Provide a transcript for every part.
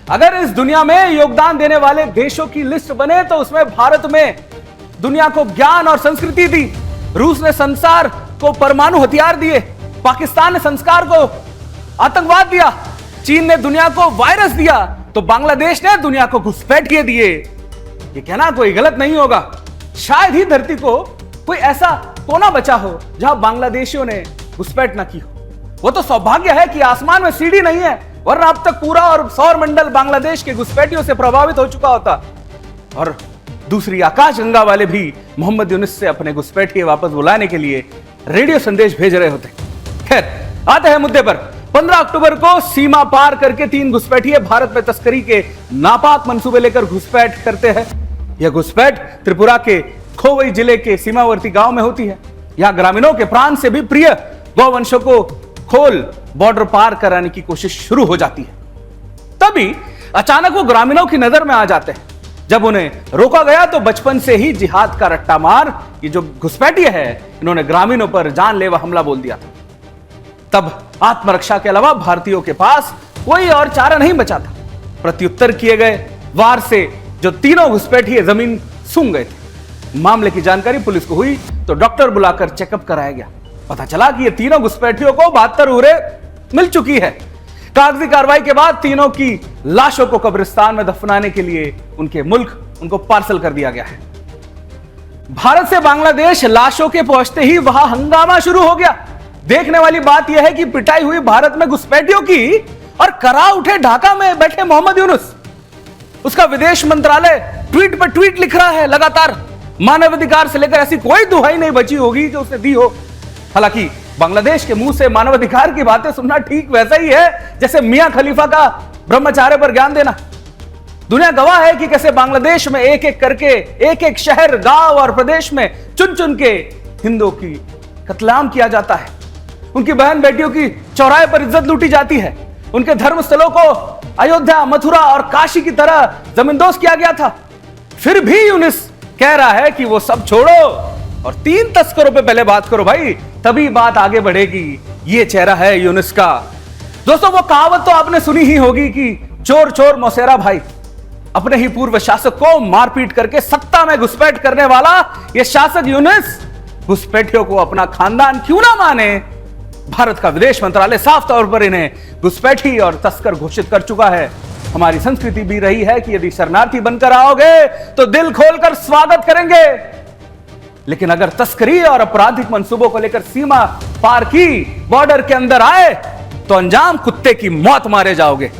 अगर इस दुनिया में योगदान देने वाले देशों की लिस्ट बने तो उसमें भारत में दुनिया को ज्ञान और संस्कृति दी, रूस ने संसार को परमाणु हथियार दिए, पाकिस्तान ने संस्कार को आतंकवाद दिया, चीन ने दुनिया को वायरस दिया, तो बांग्लादेश ने दुनिया को घुसपैठिए दिए। ये कहना कोई गलत नहीं होगा। शायद ही धरती को कोई ऐसा कोना बचा हो जहां बांग्लादेशियों ने घुसपैठ ना की हो। वो तो सौभाग्य है कि आसमान में सीढ़ी नहीं है, वरना अब तक पूरा और सौर मंडल बांग्लादेश के घुसपैठियों से प्रभावित हो चुका होता और दूसरी आकाश गंगा वाले भी मोहम्मद यूनुस से अपने घुसपैठिए वापस बुलाने के लिए रेडियो संदेश भेज रहे होते। खैर, आते हैं मुद्दे पर। 15 अक्टूबर को सीमा पार करके 3 घुसपैठिए भारत में तस्करी के नापाक मंसूबे लेकर घुसपैठ करते हैं। यह घुसपैठ त्रिपुरा के खोवई जिले के सीमावर्ती गांव में होती है। यहां ग्रामीणों के प्राण से भी प्रिय गौवंशों को खोल बॉर्डर पार कराने की कोशिश शुरू हो जाती है। तभी अचानक वो ग्रामीणों की नजर में आ जाते हैं। जब उन्हें रोका गया तो बचपन से ही जिहाद का रट्टा मार ये जो घुसपैठिए है, इन्होंने ग्रामीणों पर जानलेवा हमला बोल दिया था। तब आत्मरक्षा के अलावा भारतीयों के पास कोई और चारा नहीं बचा था। प्रत्युत्तर किए गए वार से जो तीनों घुसपैठिए जमीन सूंघ गए थे। मामले की जानकारी पुलिस को हुई तो डॉक्टर बुलाकर चेकअप कराया गया। पता चला कि ये तीनों घुसपैठियों को 72 उरे मिल चुकी है। कागजी कार्रवाई के बाद तीनों की लाशों को कब्रिस्तान में दफनाने के लिए उनके मुल्क उनको पार्सल कर दिया गया है। भारत से बांग्लादेश लाशों के पहुंचते ही वहां हंगामा शुरू हो गया। देखने वाली बात यह है कि पिटाई हुई भारत में घुसपैठियों की और करा उठे ढाका में बैठे मोहम्मद यूनुस। उसका विदेश मंत्रालय ट्वीट पर ट्वीट लिख रहा है लगातार। मानवाधिकार से लेकर ऐसी कोई दुहाई नहीं बची होगी जो उसने दी हो। हालांकि बांग्लादेश के मुंह से मानवाधिकार की बातें सुनना ठीक वैसा ही है जैसे मियां खलीफा का ब्रह्मचार्य पर ज्ञान देना। दुनिया गवाह है कि कैसे बांग्लादेश में एक एक करके एक एक शहर, गांव और प्रदेश में चुन चुन के हिंदुओं की कत्लेआम किया जाता है। उनकी बहन बेटियों की चौराहे पर इज्जत लूटी जाती है। उनके धर्म स्थलों को अयोध्या, मथुरा और काशी की तरह जमींदोज किया गया था। फिर भी यूनुस कह रहा है कि वो सब छोड़ो और 3 तस्करों पे पहले बात करो भाई, तभी बात आगे बढ़ेगी। ये चेहरा है यूनुस का। दोस्तों, वो कहावत तो आपने सुनी ही होगी कि चोर चोर मौसेरा भाई। अपने ही पूर्व शासक को मारपीट करके सत्ता में घुसपैठ करने वाला ये शासक यूनुस घुसपैठियों को अपना खानदान क्यों ना माने। भारत का विदेश मंत्रालय साफ तौर पर इन्हें घुसपैठी और तस्कर घोषित कर चुका है। हमारी संस्कृति भी रही है कि यदि शरणार्थी बनकर आओगे तो दिल खोलकर स्वागत करेंगे, लेकिन अगर तस्करी और आपराधिक मंसूबों को लेकर सीमा पार की बॉर्डर के अंदर आए तो अंजाम कुत्ते की मौत मारे जाओगे।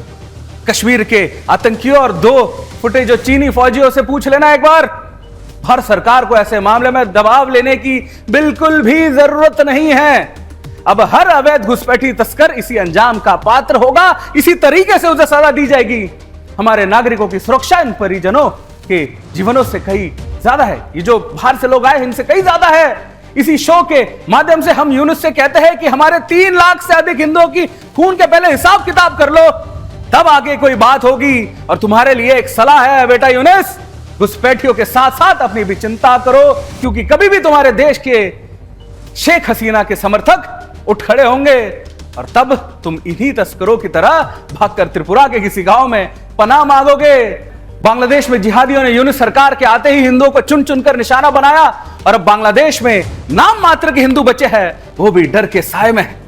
कश्मीर के आतंकियों और 2 फुटे जो चीनी फौजियों से पूछ लेना एक बार। हर सरकार को ऐसे मामले में दबाव लेने की बिल्कुल भी जरूरत नहीं है। अब हर अवैध घुसपैठी तस्कर इसी अंजाम का पात्र होगा। इसी तरीके से उसे सजा दी जाएगी। हमारे नागरिकों की सुरक्षा इन परिजनों के जीवनों से कहीं ज्यादा है। ये जो बाहर से लोग आए इनसे कहीं ज्यादा है। इसी शो के माध्यम से हम यूनुस से कहते हैं कि हमारे 3 लाख से अधिक हिंदुओं की खून के पहले हिसाब किताब कर लो, तब आगे कोई बात होगी। और तुम्हारे लिए एक सलाह है बेटा यूनुस, घुसपैठियों के साथ साथ अपनी भी चिंता करो, क्योंकि कभी भी तुम्हारे देश के शेख हसीना के समर्थक उठ खड़े होंगे और तब तुम इन्हीं तस्करों की तरह भागकर त्रिपुरा के किसी गांव में पनाह मांगोगे। बांग्लादेश में जिहादियों ने यूनुस सरकार के आते ही हिंदुओं को चुन चुनकर निशाना बनाया और अब बांग्लादेश में नाम मात्र के हिंदू बचे हैं, वो भी डर के साए में।